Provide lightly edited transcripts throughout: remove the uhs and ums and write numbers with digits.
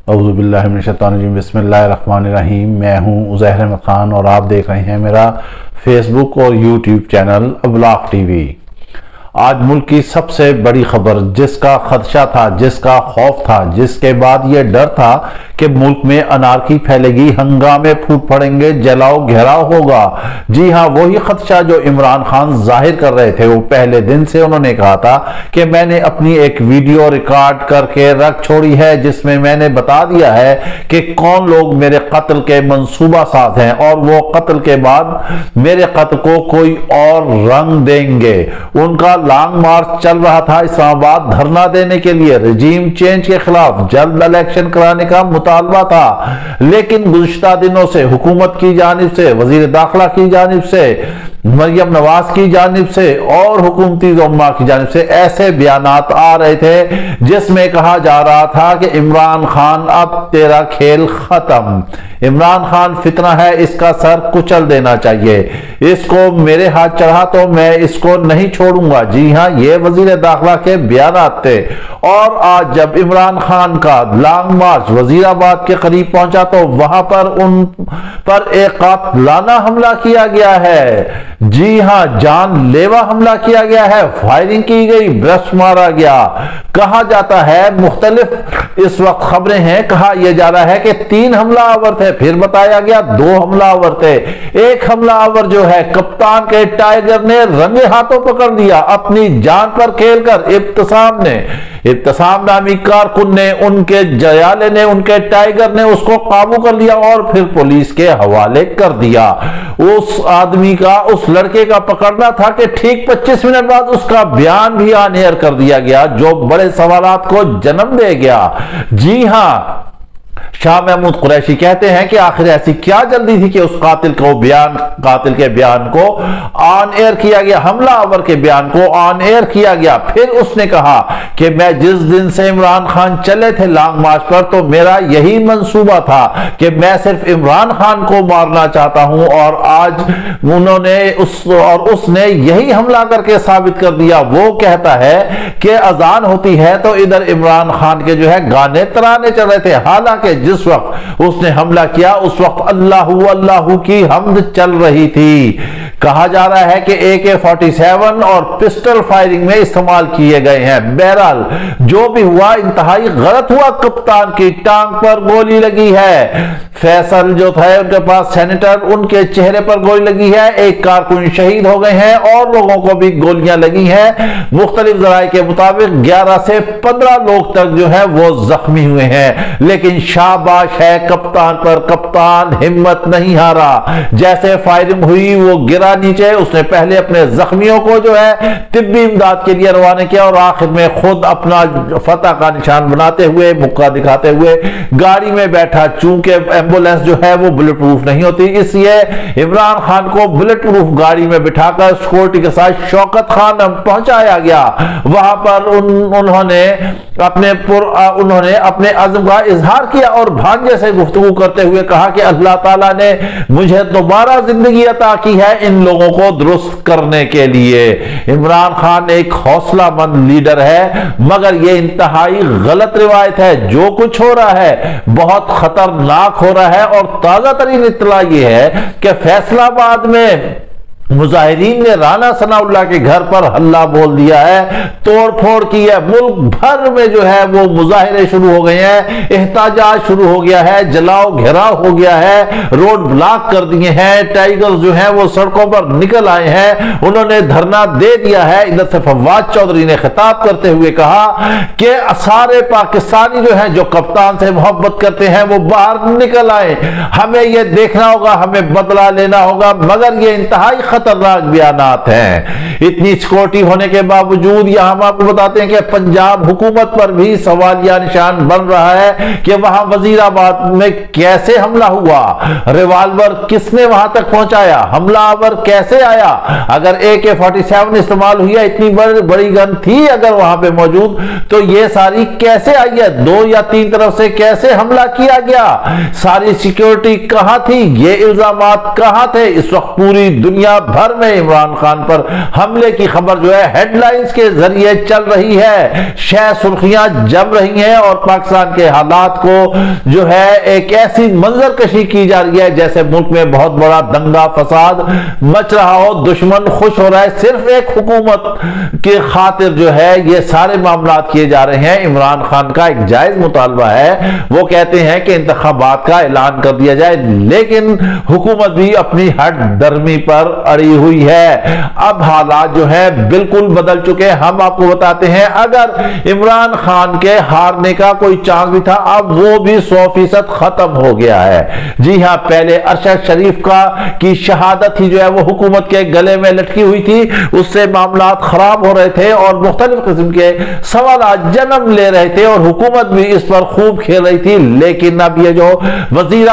اعوذ باللہ من الشیطان الرجیم، بسم اللہ الرحمن الرحیم۔ میں ہوں عزیر احمد خان اور آپ دیکھ رہے ہیں میرا فیس بک اور یوٹیوب چینل ابلاغ ٹی وی۔ آج ملک کی سب سے بڑی خبر، جس کا خدشہ تھا، جس کا خوف تھا، جس کے بعد یہ ڈر تھا کہ ملک میں انارکی پھیلے گی، ہنگامے پھوٹ پڑیں گے، جلاؤ گھیراؤ ہوگا۔ جی ہاں، وہی خدشہ جو عمران خان ظاہر کر رہے تھے۔ وہ پہلے دن سے انہوں نے کہا تھا کہ میں نے اپنی ایک ویڈیو ریکارڈ کر کے رکھ چھوڑی ہے، جس میں میں نے بتا دیا ہے کہ کون لوگ میرے قتل کے منصوبہ ساز ہیں، اور وہ قتل کے بعد میرے قتل کو کوئی اور رنگ دیں گے۔ ان کا لانگ مارچ چل رہا تھا اسلام آباد دھرنا دینے کے لیے، رجیم چینج کے خلاف جلد الیکشن کرانے کا مطالبہ تھا، لیکن گزشتہ دنوں سے حکومت کی جانب سے، وزیر داخلہ کی جانب سے، مریم نواز کی جانب سے اور حکومتی زعماء کی جانب سے ایسے بیانات آ رہے تھے جس میں کہا جا رہا تھا کہ عمران خان اب تیرا کھیل ختم، عمران خان فتنہ ہے، اس کا سر کچل دینا چاہیے، اس کو میرے ہاتھ چڑھا تو میں اس کو نہیں چھوڑوں گا۔ جی ہاں، یہ وزیر داخلہ کے بیانات تھے۔ اور آج جب عمران خان کا لانگ مارچ وزیر آباد کے قریب پہنچا تو وہاں پر ان پر ایک قاتلانہ حملہ کیا گیا ہے۔ جی ہاں، جان لیوا حملہ کیا گیا ہے، فائرنگ کی گئی، برش مارا گیا۔ کہا جاتا ہے، مختلف اس وقت خبریں ہیں، کہا یہ جا رہا ہے کہ 3 حملہ آور تھے، پھر بتایا گیا 2 حملہ آور تھے۔ ایک حملہ آور جو ہے کپتان کے ٹائیگر نے رنگے ہاتھوں پکڑ لیا، اپنی جان پر کھیل کر ابتسام نامی کارکن نے، ان کے جیالے نے، ان کے ٹائیگر نے اس کو قابو کر لیا اور پھر پولیس کے حوالے کر دیا۔ اس آدمی کا، اس لڑکے کا پکڑنا تھا کہ ٹھیک 25 منٹ بعد اس کا بیان بھی آن ایئر کر دیا گیا، جو بڑے سوالات کو جنم دے گیا۔ جی ہاں، شاہ محمود قریشی کہتے ہیں کہ آخر ایسی کیا جلدی تھی کہ اس قاتل کے بیان کو آن ایئر کیا گیا، حملہ آور کے بیان کو آن ایئر کیا گیا۔ پھر اس نے کہا کہ میں جس دن سے عمران خان چلے تھے لانگ مارچ پر تو میرا یہی منصوبہ تھا کہ میں صرف عمران خان کو مارنا چاہتا ہوں، اور آج اس نے یہی حملہ کر کے ثابت کر دیا۔ وہ کہتا ہے کہ اذان ہوتی ہے تو ادھر عمران خان کے جو ہے گانے ترانے چل رہے تھے، حالانکہ جس وقت اس نے حملہ کیا اس وقت اللہ اللہ کی حمد چل رہی تھی۔ کہا جا رہا ہے کہ AK-47 اور پسٹل فائرنگ میں استعمال کیے گئے ہیں۔ بہرحال جو بھی ہوا انتہائی غلط ہوا، کپتان کی ٹانگ پر گولی لگی ہے، فیصل جو تھے ان کے پاس سینیٹر، ان کے چہرے پر گولی لگی ہے، ایک کارکن شہید ہو گئے ہیں اور لوگوں کو بھی گولیاں لگی ہیں۔ مختلف ذرائع کے مطابق 11 سے 15 لوگ تک جو ہے وہ زخمی ہوئے ہیں، لیکن شاباش ہے کپتان پر، کپتان ہمت نہیں ہارا۔ جیسے فائرنگ ہوئی وہ گرا نیچے، اس نے پہلے اپنے زخمیوں کو جو ہے طبی امداد کے لیے روانہ کیا اور آخر میں خود اپنا فتح کا نشان بناتے ہوئے، موقع دکھاتے ہوئے گاڑی میں بیٹھا۔ چونکہ ایمبولینس جو ہے وہ بلٹ پروف نہیں ہوتی، اس لیے عمران خان کو بلٹ پروف گاڑی میں بٹھا کر سیکورٹی کے ساتھ شوکت خان پہنچایا گیا۔ وہاں پر انہوں نے اپنے عزم کا اظہار کیا اور بھانجے سے گفتگو کرتے ہوئے کہا کہ اللہ تعالیٰ نے مجھے دوبارہ زندگی عطا کی ہے ان لوگوں کو درست کرنے کے لیے۔ عمران خان ایک حوصلہ مند لیڈر ہے، مگر یہ انتہائی غلط روایت ہے۔ جو کچھ ہو رہا ہے بہت خطرناک ہو رہا ہے، اور تازہ ترین اطلاع یہ ہے کہ فیصل آباد میں مظاہرین نے رانا ثناء اللہ کے گھر پر حلہ بول دیا ہے، توڑ پھوڑ کی ہے، ملک بھر میں جو ہے وہ مظاہرے شروع ہو گئے ہیں، احتجاج شروع ہو گیا ہے، جلاؤ گھیراؤ ہو گیا ہے، روڈ بلاک کر دیے ہیں، ٹائیگر جو ہیں وہ سڑکوں پر نکل آئے ہیں، انہوں نے دھرنا دے دیا ہے۔ ادھر سے فواد چودھری نے خطاب کرتے ہوئے کہا کہ سارے پاکستانی جو ہیں جو کپتان سے محبت کرتے ہیں وہ باہر نکل آئے، ہمیں یہ دیکھنا ہوگا، ہمیں بدلہ لینا ہوگا۔ مگر یہ انتہائی خطرناک بیانات ہیں۔ اتنی سیکورٹی ہونے کے باوجود یہاں ہم آپ کو بتاتے ہیں کہ پنجاب حکومت پر بھی سوالیہ نشان بن رہا ہے کہ وہاں وزیر آباد میں کیسے حملہ ہوا، ریوالور کس نے وہاں تک پہنچایا، حملہ آور کیسے آیا، اگر AK-47 استعمال ہوئی ہے، اتنی بڑی گن تھی اگر وہاں پہ موجود تو یہ ساری کیسے آئی ہے، 2 یا 3 طرف سے کیسے حملہ کیا گیا، ساری سیکورٹی کہاں تھی، یہ الزامات کہاں تھے۔ اس وقت پوری دنیا بھر میں عمران خان پر حملے کی خبر جو ہے ہیڈ لائنز کے ذریعے چل رہی ہے، شہ سرخیاں جم رہی ہیں اور پاکستان کے حالات کو جو ہے ایک ایسی منظر کشی کی جا رہی ہے جیسے ملک میں بہت بڑا دنگا فساد مچ رہا ہو، دشمن خوش ہو رہا ہے، صرف ایک حکومت کے خاطر جو ہے یہ سارے معاملات کیے جا رہے ہیں۔ عمران خان کا ایک جائز مطالبہ ہے، وہ کہتے ہیں کہ انتخابات کا اعلان کر دیا جائے، لیکن حکومت بھی اپنی ہٹ درمی پر اڑی ہوئی ہے۔ اب حالات جو ہے بالکل بدل چکے، ہم آپ کو بتاتے ہیں اگر عمران خان کے ہارنے کا کوئی چانس بھی تھا اب وہ بھی 100% ختم ہو گیا ہے۔ جی ہاں، پہلے ارشد شریف کی شہادت ہی جو ہے وہ حکومت کے گلے میں لٹکی ہوئی تھی، اس سے معاملات خراب ہو رہے تھے اور مختلف قسم کے سوالات جنم لے رہے تھے اور حکومت بھی اس پر خوب کھیل رہی تھی، لیکن اب یہ جو وزیر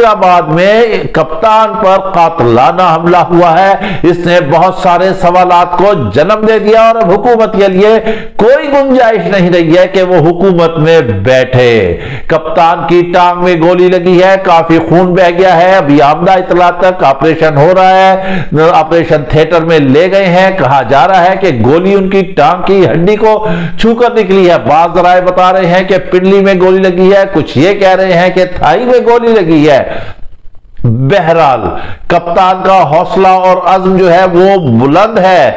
آباد میں کپتان پر قاتلانہ حملہ ہوا ہے، اس نے بہت سارے سوالات کو جنم دے دیا اور اب حکومت کے لیے کوئی گنجائش نہیں رہی ہے کہ وہ حکومت میں بیٹھے۔ کپتان کی ٹانگ میں گولی لگی ہے، کافی خون بہ گیا ہے، ابھی آمدہ اطلاع تک آپریشن ہو رہا ہے، آپریشن تھیٹر میں لے گئے ہیں، کہا جا رہا ہے کہ گولی ان کی ٹانگ کی ہڈی کو چھو کر نکلی ہے، بعض ذرائع بتا رہے ہیں کہ پنڈلی میں گولی لگی ہے، کچھ یہ کہہ رہے ہیں کہ تھائی میں گولی لگی ہے۔ بہرحال کپتان کا حوصلہ اور عزم جو ہے وہ بلند ہے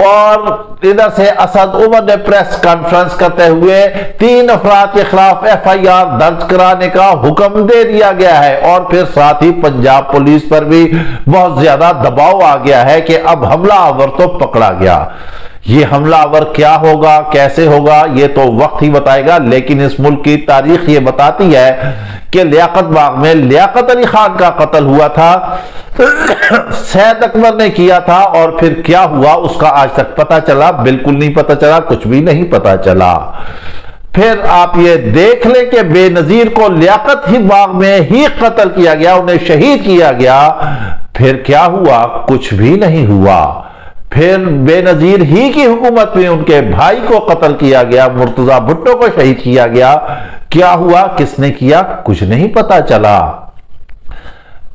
اور ادھر سے اسد عمر نے پریس کانفرنس کرتے ہوئے 3 افراد کے خلاف FIR درج کرانے کا حکم دے دیا گیا ہے اور پھر ساتھ ہی پنجاب پولیس پر بھی بہت زیادہ دباؤ آ گیا ہے کہ اب حملہ آور تو پکڑا گیا۔ یہ حملہ آور کیا ہوگا، کیسے ہوگا، یہ تو وقت ہی بتائے گا، لیکن اس ملک کی تاریخ یہ بتاتی ہے کہ لیاقت باغ میں لیاقت علی خان کا قتل ہوا تھا، سید اکبر نے کیا تھا اور پھر کیا ہوا اس کا آج تک پتہ چلا؟ بالکل نہیں پتہ چلا، کچھ بھی نہیں پتہ چلا۔ پھر آپ یہ دیکھ لیں کہ بے نظیر کو لیاقت ہی باغ میں ہی قتل کیا گیا، انہیں شہید کیا گیا، پھر کیا ہوا؟ کچھ بھی نہیں ہوا۔ پھر بے نظیر ہی کی حکومت میں ان کے بھائی کو قتل کیا گیا، مرتضی بھٹو کو شہید کیا گیا، کیا ہوا؟ کس نے کیا؟ کچھ نہیں پتا چلا۔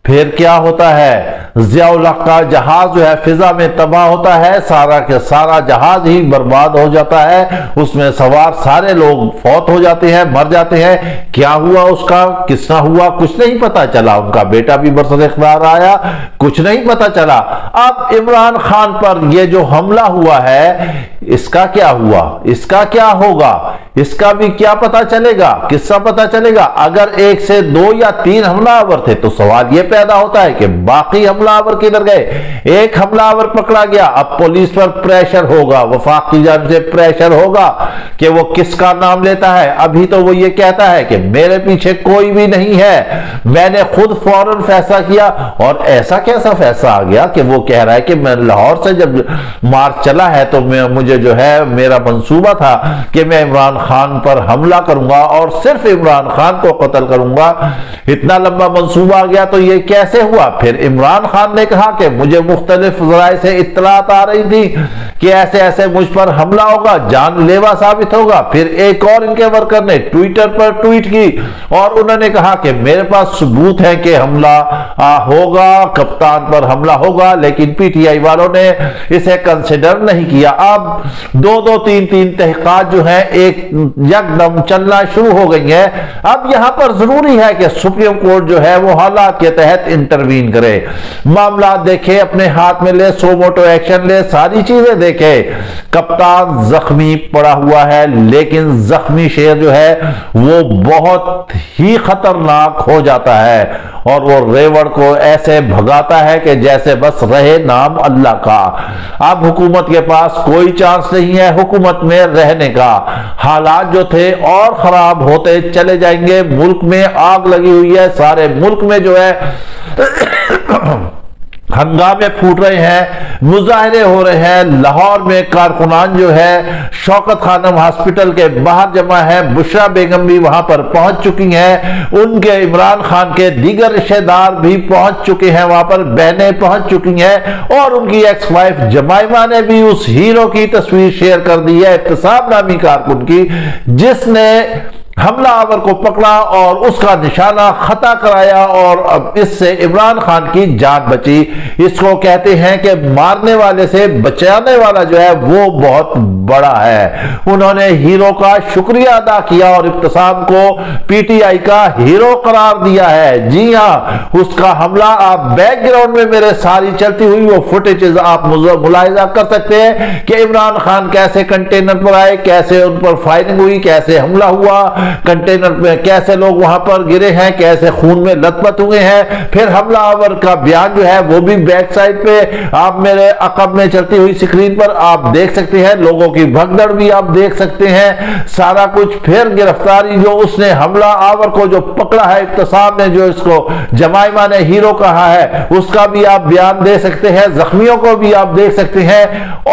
پھر کیا ہوتا ہے؟ ضیاء الحق کا جہاز جو ہے فضا میں تباہ ہوتا ہے، سارا کے سارا جہاز ہی برباد ہو جاتا ہے، اس میں سوار سارے لوگ فوت ہو جاتے ہیں، مر جاتے ہیں، کیا ہوا اس کا؟ کس نہ ہوا؟ کچھ نہیں پتا چلا۔ ان کا بیٹا بھی برسر اقتدار آیا، کچھ نہیں پتا چلا۔ اب عمران خان پر یہ جو حملہ ہوا ہے اس کا کیا ہوا؟ اس کا کیا ہوگا؟ اس کا بھی کیا پتا چلے گا؟ کس کا پتا چلے گا؟ اگر 1 سے 2 یا 3 حملہ آور تھے تو سوال یہ پیدا ہوتا ہے کہ باقی حملہ آور کدھر گئے؟ ایک حملہ آور پکڑا گیا، اب پولیس پر پریشر ہوگا، وفاق کی جانب سے پریشر ہوگا کہ وہ کس کا نام لیتا ہے۔ ابھی تو وہ یہ کہتا ہے کہ میرے پیچھے کوئی بھی نہیں ہے، میں نے خود فوراً فیصلہ کیا، اور ایسا کیسا فیصلہ آ گیا کہ وہ کہہ رہا ہے کہ میں لاہور سے جب مارچ چلا ہے تو مجھے جو ہے میرا منصوبہ تھا کہ میں عمران خان پر حملہ کروں گا اور صرف عمران خان کو قتل کروں گا۔ اتنا لمبا منصوبہ آ گیا تو یہ کیسے ہوا؟ پھر عمران خان نے کہا کہ مجھے مختلف ذرائع سے اطلاعات آ رہی تھی کہ ایسے ایسے مجھ پر حملہ ہوگا، جان لیوا ثابت ہوگا۔ پھر ایک اور ان کے ورکر نے ٹویٹر پر ٹویٹ کی اور انہوں نے کہا کہ میرے پاس ثبوت ہے کہ حملہ ہوگا، کپتان پر حملہ ہوگا، لیکن PTI والوں نے اسے کنسیڈر نہیں کیا۔ اب 2 3 تحقیقات جو ہیں ایک یکدم چلنا شروع ہو گئی ہیں۔ اب یہاں پر ضروری ہے کہ سپریم کورٹ جو ہے وہ حالات کے تحت انٹروین کرے، معاملات دیکھے، اپنے ہاتھ میں لے، سو موٹو ایکشن لے، ساری چیزیں دیکھے۔ کپتان زخمی پڑا ہوا ہے، لیکن زخمی شیر جو ہے وہ بہت ہی خطرناک ہو جاتا ہے اور وہ ریوڑ کو ایسے بھگاتا ہے کہ جیسے بس رہے نام اللہ کا۔ اب حکومت کے پاس کوئی چانس نہیں ہے حکومت میں رہنے کا، حالات جو تھے اور خراب ہوتے چلے جائیں گے۔ ملک میں آگ لگی ہوئی ہے، سارے ملک میں جو ہے ہنگامے پھوٹ رہے ہیں، مظاہرے ہو رہے ہیں۔ لاہور میں کارکنان جو ہے شوکت خانم ہاسپٹل کے باہر جمع ہے، بشرا بیگم بھی وہاں پر پہنچ چکی ہیں، ان کے عمران خان کے دیگر رشتہ دار بھی پہنچ چکے ہیں، وہاں پر بہنیں پہنچ چکی ہیں اور ان کی ایکس وائف جمائمہ نے بھی اس ہیرو کی تصویر شیئر کر دی ہے، احتساب نامی کارکن کی، جس نے حملہ آور کو پکڑا اور اس کا نشانہ خطا کرایا اور اب اس سے عمران خان کی جان بچی۔ اس کو کہتے ہیں کہ مارنے والے سے بچانے والا جو ہے وہ بہت بڑا ہے۔ انہوں نے ہیرو کا شکریہ ادا کیا اور ابتسام کو پی ٹی آئی کا ہیرو قرار دیا ہے۔ جی ہاں، اس کا حملہ آپ بیک گراؤنڈ میں میرے ساری چلتی ہوئی وہ فوٹیجز آپ ملاحظہ کر سکتے ہیں کہ عمران خان کیسے کنٹینر پر آئے، کیسے ان پر فائرنگ ہوئی، کیسے حملہ ہوا، کنٹینر میں کیسے لوگ وہاں پر گرے ہیں، کیسے خون میں لت پت ہوئے ہیں۔ پھر حملہ آور کا بیان جو ہے وہ بھی بیک سائڈ پہ آپ میرے عقب میں چلتی ہوئی سکرین پر آپ دیکھ سکتے ہیں، لوگوں کی بھگدڑ بھی آپ دیکھ سکتے ہیں، سارا کچھ۔ پھر گرفتاری جو اس نے حملہ آور کو جو پکڑا ہے، ابتسام نے جو اس کو جمائمہ نے ہیرو کہا ہے، اس کا بھی آپ بیان دے سکتے ہیں، زخمیوں کو بھی آپ دیکھ سکتے ہیں،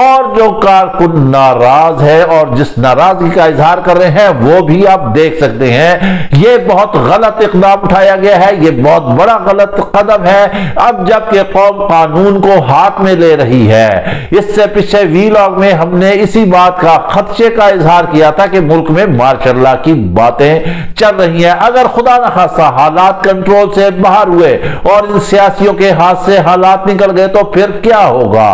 اور جو کارکن ناراض ہے اور جس ناراضگی کا اظہار کر رہے ہیں وہ بھی آپ دیکھ سکتے ہیں۔ یہ بہت غلط اقدام اٹھایا گیا ہے، یہ بہت بڑا غلط قدم ہے۔ اب جب کہ قوم قانون کو ہاتھ میں لے رہی ہے، اس سے پیچھے ویلاگ میں ہم نے اسی بات کا خدشے کا اظہار کیا تھا کہ ملک میں مارشل لا کی باتیں چل رہی ہیں۔ اگر خدا نخواستہ حالات کنٹرول سے باہر ہوئے اور ان سیاسیوں کے ہاتھ سے حالات نکل گئے تو پھر کیا ہوگا؟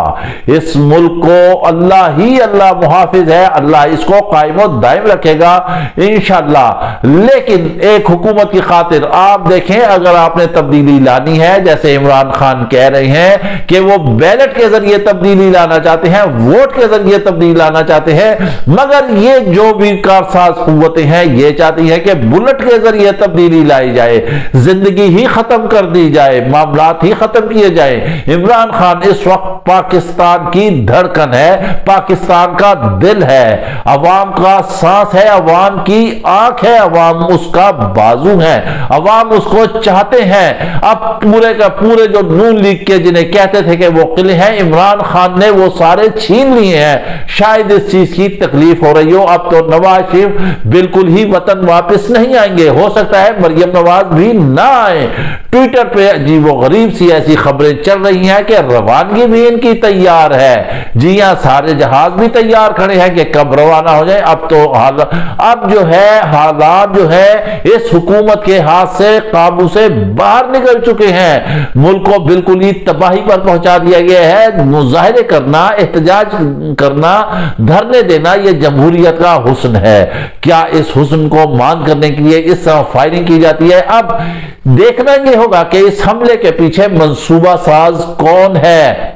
اس ملک کو اللہ ہی اللہ محافظ ہے، اللہ اس کو قائم و دائم رکھے گا انشاءاللہ۔ لیکن ایک حکومت کی خاطر آپ دیکھیں، اگر آپ نے تبدیلی لانی ہے، جیسے عمران خان کہہ رہے ہیں کہ وہ بیلٹ کے ذریعے تبدیلی لانا چاہتے ہیں، ووٹ کے ذریعے تبدیلی لانا چاہتے ہیں، مگر یہ جو بھی کارساز قوتیں ہیں یہ چاہتی ہیں کہ بلٹ کے ذریعے تبدیلی لائی جائے، زندگی ہی ختم کر دی جائے، معاملات ہی ختم کیے جائیں۔ عمران خان اس وقت پاکستان کی دھڑکن ہے، پاکستان کا دل ہے، عوام کا سانس ہے، عوام کی آنکھ ہے، عوام اس کا بازو ہے، عوام اس کو چاہتے ہیں۔ اب پورے کا پورے جو نون لیگ کے جنہیں کہتے تھے کہ وہ قلعے ہیں، عمران خان نے وہ سارے چھین لیے ہیں۔ شاید اس چیز کی تکلیف ہو رہی ہو، اب تو نواز شریف بالکل ہی وطن واپس نہیں آئیں گے، ہو سکتا ہے مریم نواز بھی نہ آئیں۔ ٹویٹر پہ عجیب و غریب سی ایسی خبریں چل رہی ہیں کہ روانگی بھی ان کی تیار ہے۔ جی ہاں، سارے جہاز بھی تیار کھڑے ہیں کہ کب روانہ ہو جائیں۔ اب جو ہے حالات جو ہے اس حکومت کے ہاتھ سے قابو سے باہر نکل چکے ہیں، ملک کو بالکل ہی تباہی پر پہنچا دیا گیا ہے۔ مظاہرے کرنا، احتجاج کرنا، دھرنے دینا، یہ جمہوریت کا حسن ہے۔ کیا اس حسن کو مان کرنے کے لیے اس طرح فائرنگ کی جاتی ہے؟ اب دیکھنا یہ ہوگا کہ اس حملے کے پیچھے منصوبہ ساز کون ہے،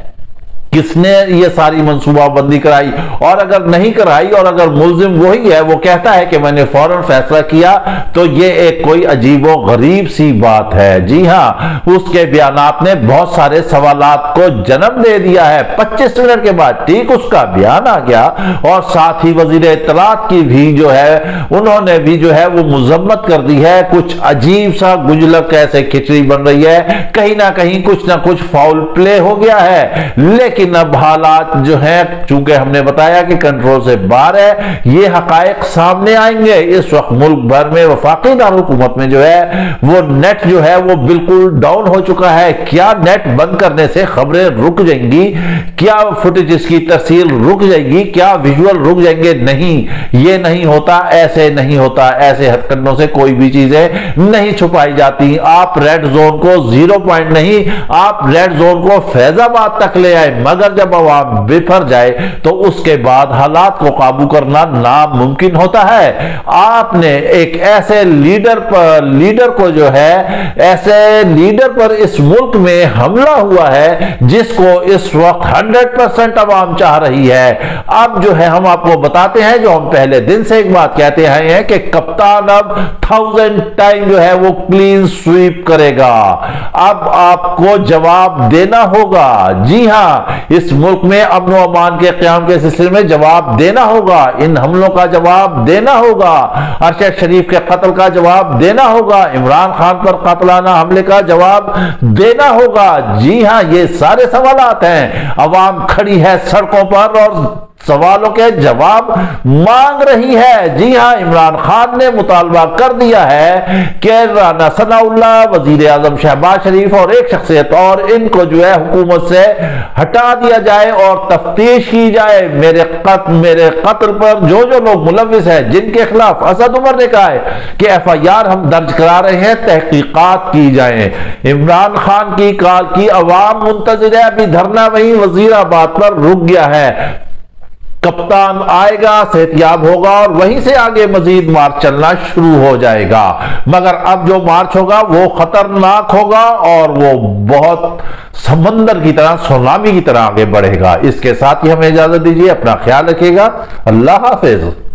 کس نے یہ ساری منصوبہ بندی کرائی، اور اگر نہیں کرائی اور اگر ملزم وہی ہے، وہ کہتا ہے کہ میں نے فوراً فیصلہ کیا، تو یہ ایک کوئی عجیب و غریب سی بات ہے۔ جی ہاں، اس کے بیانات نے بہت سارے سوالات کو جنم دے دیا ہے۔ 25 منٹ کے بعد ٹھیک اس کا بیان آ گیا، اور ساتھ ہی وزیر اطلاعات کی بھی جو ہے انہوں نے بھی جو ہے وہ مذمت کر دی ہے۔ کچھ عجیب سا گجلک ایسے کھچڑی بن رہی ہے، کہیں نہ کہیں کچھ نہ کچھ فاؤل پلے ہو گیا ہے۔ لیکن اب حالات جو ہیں، چونکہ ہم نے بتایا کہ کنٹرول سے باہر ہے، یہ حقائق سامنے آئیں گے۔ اس وقت ملک بھر میں وفاقی دارالحکومت میں جو ہے وہ نیٹ جو ہے وہ بالکل ڈاؤن ہو چکا ہے۔ کیا نیٹ بند کرنے سے خبریں رک جائیں گی؟ کیا فوٹیجز کی ترسیل رک جائے گی؟ کیا ویژول رک جائیں گے؟ نہیں، یہ نہیں ہوتا، ایسے نہیں ہوتا، ایسے ہتھ کنڈوں سے کوئی بھی چیزیں نہیں چھپائی جاتی۔ آپ ریڈ زون کو 0 پوائنٹ نہیں، آپ ریڈ زون کو فیض آباد تک لے آئے، مگر جب عوام بفر جائے تو اس کے بعد حالات کو قابو کرنا ناممکن ہوتا ہے۔ آپ نے ایک ایسے لیڈر کو جو ہے، ایسے لیڈر پر اس ملک میں حملہ ہوا ہے جس کو اس وقت 100% عوام چاہ رہی ہے۔ اب جو ہے ہم آپ کو بتاتے ہیں، جو ہم پہلے دن سے ایک بات کہتے ہیں کہ کپتان اب 1000 ٹائم جو ہے وہ کلین سویپ کرے گا۔ اب آپ کو جواب دینا ہوگا۔ جی ہاں، اس ملک میں امن و امان کے قیام کے سلسلے میں جواب دینا ہوگا، ان حملوں کا جواب دینا ہوگا، ارشد شریف کے قتل کا جواب دینا ہوگا، عمران خان پر قاتلانہ حملے کا جواب دینا ہوگا۔ جی ہاں، یہ سارے سوالات ہیں۔ عوام کھڑی ہے سڑکوں پر اور سوالوں کے جواب مانگ رہی ہے۔ جی ہاں، عمران خان نے مطالبہ کر دیا ہے کہ رانا ثناء اللہ، وزیر اعظم شہباز شریف اور ایک شخصیت اور، ان کو جو ہے حکومت سے ہٹا دیا جائے اور تفتیش کی جائے۔ میرے قتل پر جو لوگ ملوث ہیں، جن کے خلاف اسد عمر نے کہا ہے کہ FIR ہم درج کرا رہے ہیں، تحقیقات کی جائیں۔ عمران خان کی کال کی عوام منتظر ہے۔ ابھی دھرنا وہیں وزیر آباد پر رک گیا ہے۔ کپتان آئے گا، صحتیاب ہوگا اور وہیں سے آگے مزید مارچ چلنا شروع ہو جائے گا، مگر اب جو مارچ ہوگا وہ خطرناک ہوگا اور وہ بہت سمندر کی طرح، سونامی کی طرح آگے بڑھے گا۔ اس کے ساتھ ہی ہمیں اجازت دیجیے، اپنا خیال رکھیے گا، اللہ حافظ۔